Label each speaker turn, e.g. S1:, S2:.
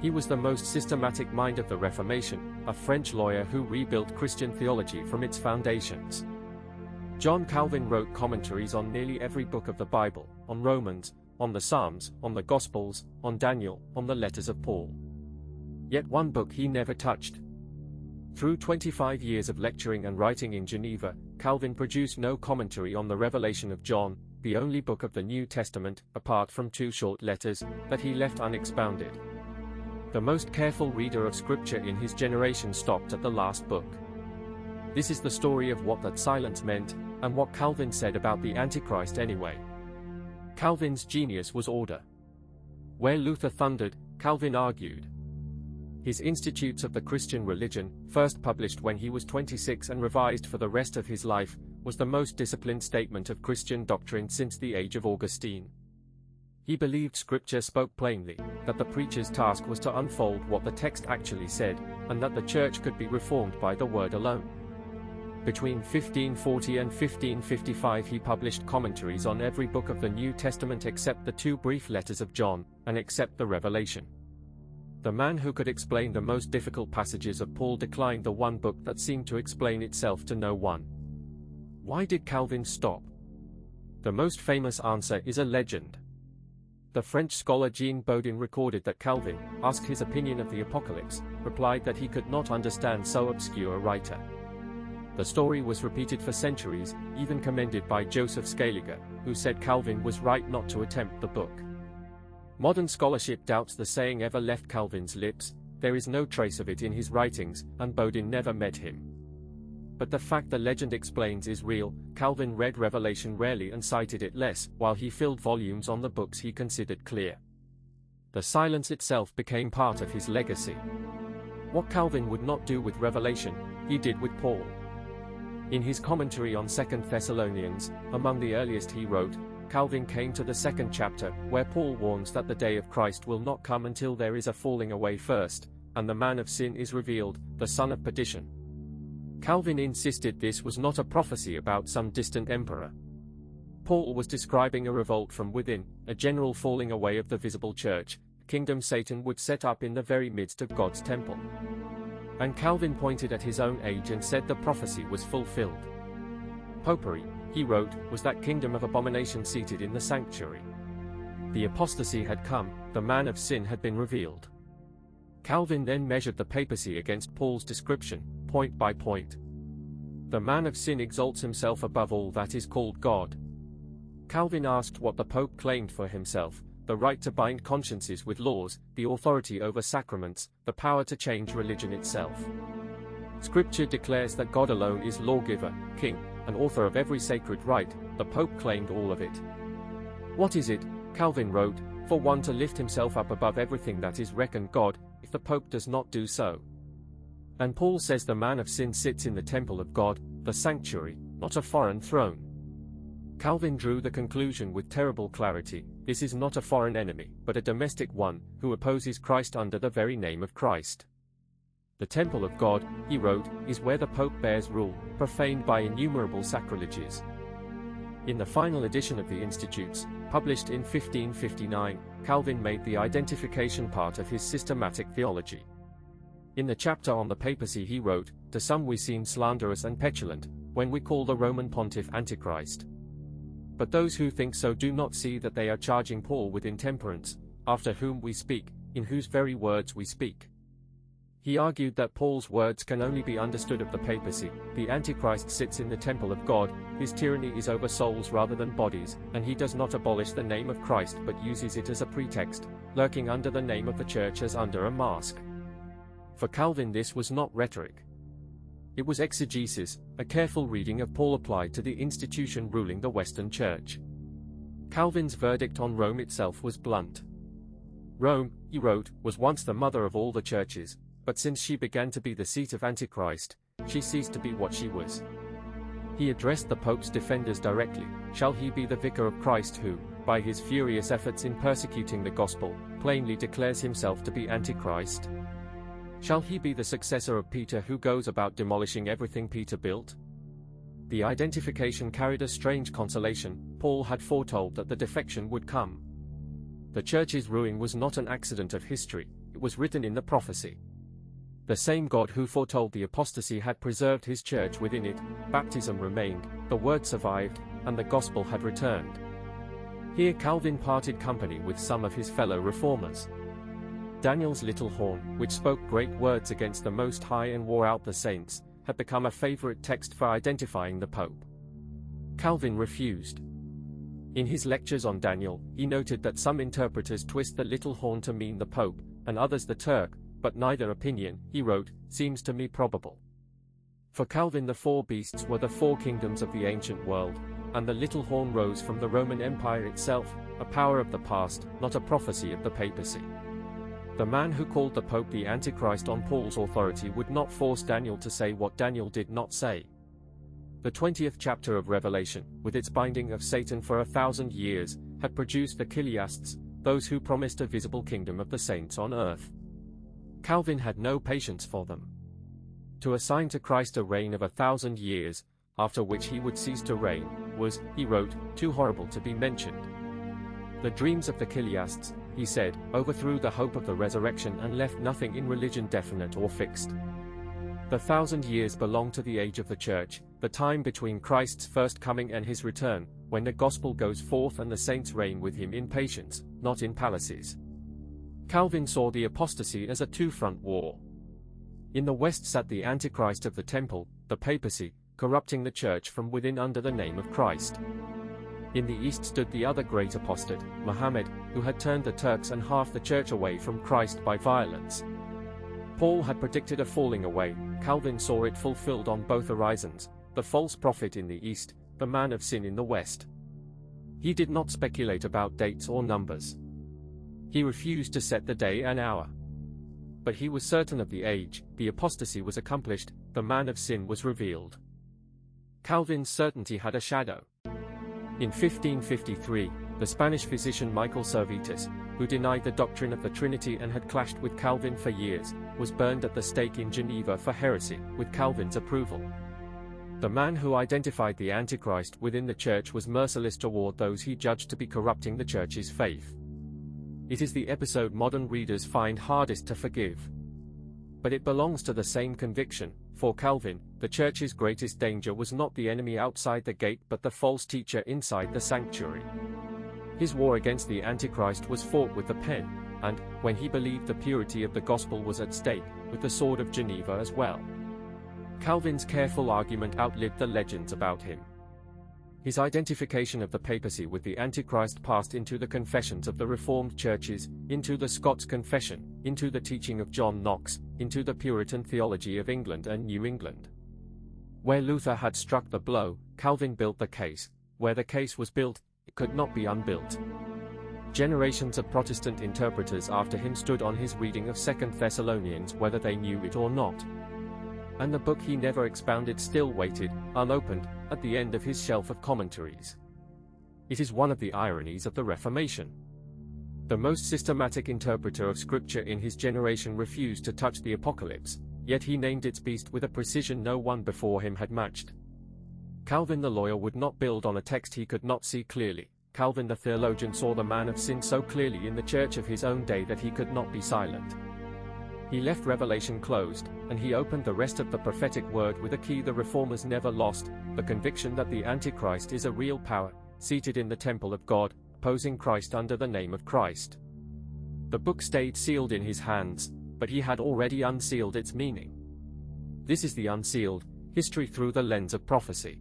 S1: He was the most systematic mind of the Reformation, a French lawyer who rebuilt Christian theology from its foundations. John Calvin wrote commentaries on nearly every book of the Bible, on Romans, on the Psalms, on the Gospels, on Daniel, on the letters of Paul. Yet one book he never touched. Through 25 years of lecturing and writing in Geneva, Calvin produced no commentary on the Revelation of John, the only book of the New Testament, apart from 2 short letters, that he left unexpounded. The most careful reader of Scripture in his generation stopped at the last book. This is the story of what that silence meant, and what Calvin said about the Antichrist anyway. Calvin's genius was order. Where Luther thundered, Calvin argued. His Institutes of the Christian Religion, first published when he was 26 and revised for the rest of his life, was the most disciplined statement of Christian doctrine since the age of Augustine. He believed Scripture spoke plainly, that the preacher's task was to unfold what the text actually said, and that the church could be reformed by the word alone. Between 1540 and 1555 he published commentaries on every book of the New Testament except the 2 brief letters of John, and except the Revelation. The man who could explain the most difficult passages of Paul declined the one book that seemed to explain itself to no one. Why did Calvin stop? The most famous answer is a legend. The French scholar Jean Bodin recorded that Calvin, asked his opinion of the Apocalypse, replied that he could not understand so obscure a writer. The story was repeated for centuries, even commended by Joseph Scaliger, who said Calvin was right not to attempt the book. Modern scholarship doubts the saying ever left Calvin's lips. There is no trace of it in his writings, and Bodin never met him. But the fact the legend explains is real. Calvin read Revelation rarely and cited it less, while he filled volumes on the books he considered clear. The silence itself became part of his legacy. What Calvin would not do with Revelation, he did with Paul. In his commentary on Second Thessalonians, among the earliest he wrote, Calvin came to the 2nd chapter, where Paul warns that the day of Christ will not come until there is a falling away first, and the man of sin is revealed, the son of perdition. Calvin insisted this was not a prophecy about some distant emperor. Paul was describing a revolt from within, a general falling away of the visible church, a kingdom Satan would set up in the very midst of God's temple. And Calvin pointed at his own age and said the prophecy was fulfilled. Popery, he wrote, was that kingdom of abomination seated in the sanctuary. The apostasy had come, the man of sin had been revealed. Calvin then measured the papacy against Paul's description, point by point. The man of sin exalts himself above all that is called God. Calvin asked what the Pope claimed for himself: the right to bind consciences with laws, the authority over sacraments, the power to change religion itself. Scripture declares that God alone is lawgiver, king, and author of every sacred rite. The Pope claimed all of it. What is it, Calvin wrote, for one to lift himself up above everything that is reckoned God, if the Pope does not do so? And Paul says the man of sin sits in the temple of God, the sanctuary, not a foreign throne. Calvin drew the conclusion with terrible clarity: this is not a foreign enemy, but a domestic one, who opposes Christ under the very name of Christ. The temple of God, he wrote, is where the Pope bears rule, profaned by innumerable sacrileges. In the final edition of the Institutes, published in 1559, Calvin made the identification part of his systematic theology. In the chapter on the papacy he wrote, "To some we seem slanderous and petulant, when we call the Roman Pontiff Antichrist. But those who think so do not see that they are charging Paul with intemperance, after whom we speak, in whose very words we speak." He argued that Paul's words can only be understood of the papacy. The Antichrist sits in the temple of God, his tyranny is over souls rather than bodies, and he does not abolish the name of Christ but uses it as a pretext, lurking under the name of the church as under a mask. For Calvin this was not rhetoric. It was exegesis, a careful reading of Paul applied to the institution ruling the Western Church. Calvin's verdict on Rome itself was blunt. Rome, he wrote, was once the mother of all the churches, but since she began to be the seat of Antichrist, she ceased to be what she was. He addressed the Pope's defenders directly: shall he be the vicar of Christ who, by his furious efforts in persecuting the gospel, plainly declares himself to be Antichrist? Shall he be the successor of Peter who goes about demolishing everything Peter built? The identification carried a strange consolation. Paul had foretold that the defection would come. The church's ruin was not an accident of history, it was written in the prophecy. The same God who foretold the apostasy had preserved his church within it, baptism remained, the word survived, and the gospel had returned. Here Calvin parted company with some of his fellow reformers. Daniel's little horn, which spoke great words against the Most High and wore out the saints, had become a favorite text for identifying the Pope. Calvin refused. In his lectures on Daniel, he noted that some interpreters twist the little horn to mean the Pope, and others the Turk, but neither opinion, he wrote, seems to me probable. For Calvin the four beasts were the four kingdoms of the ancient world, and the little horn rose from the Roman Empire itself, a power of the past, not a prophecy of the papacy. The man who called the Pope the Antichrist on Paul's authority would not force Daniel to say what Daniel did not say. The 20th chapter of Revelation, with its binding of Satan for 1,000 years, had produced the chiliasts, those who promised a visible kingdom of the saints on earth. Calvin had no patience for them. To assign to Christ a reign of 1,000 years, after which he would cease to reign, was, he wrote, too horrible to be mentioned. The dreams of the chiliasts, he said, overthrew the hope of the resurrection and left nothing in religion definite or fixed. The 1,000 years belong to the age of the Church, the time between Christ's first coming and his return, when the gospel goes forth and the saints reign with him in patience, not in palaces. Calvin saw the apostasy as a two-front war. In the West sat the Antichrist of the temple, the Papacy, corrupting the Church from within under the name of Christ. In the East stood the other great apostate, Muhammad, who had turned the Turks and half the Church away from Christ by violence. Paul had predicted a falling away. Calvin saw it fulfilled on both horizons, the false prophet in the East, the man of sin in the West. He did not speculate about dates or numbers. He refused to set the day and hour. But he was certain of the age, the apostasy was accomplished, the man of sin was revealed. Calvin's certainty had a shadow. In 1553, the Spanish physician Michael Servetus, who denied the doctrine of the Trinity and had clashed with Calvin for years, was burned at the stake in Geneva for heresy, with Calvin's approval. The man who identified the Antichrist within the Church was merciless toward those he judged to be corrupting the Church's faith. It is the episode modern readers find hardest to forgive. But it belongs to the same conviction. For Calvin, the Church's greatest danger was not the enemy outside the gate but the false teacher inside the sanctuary. His war against the Antichrist was fought with the pen, and, when he believed the purity of the gospel was at stake, with the sword of Geneva as well. Calvin's careful argument outlived the legends about him. His identification of the papacy with the Antichrist passed into the confessions of the Reformed churches, into the Scots Confession, into the teaching of John Knox, into the Puritan theology of England and New England. Where Luther had struck the blow, Calvin built the case. Where the case was built, it could not be unbuilt. Generations of Protestant interpreters after him stood on his reading of Second Thessalonians whether they knew it or not. And the book he never expounded still waited, unopened, at the end of his shelf of commentaries. It is one of the ironies of the Reformation. The most systematic interpreter of Scripture in his generation refused to touch the Apocalypse, yet he named its beast with a precision no one before him had matched. Calvin the lawyer would not build on a text he could not see clearly. Calvin the theologian saw the man of sin so clearly in the church of his own day that he could not be silent. He left Revelation closed, and he opened the rest of the prophetic word with a key the Reformers never lost, the conviction that the Antichrist is a real power, seated in the temple of God, opposing Christ under the name of Christ. The book stayed sealed in his hands, but he had already unsealed its meaning. This is the Unsealed, history through the lens of prophecy.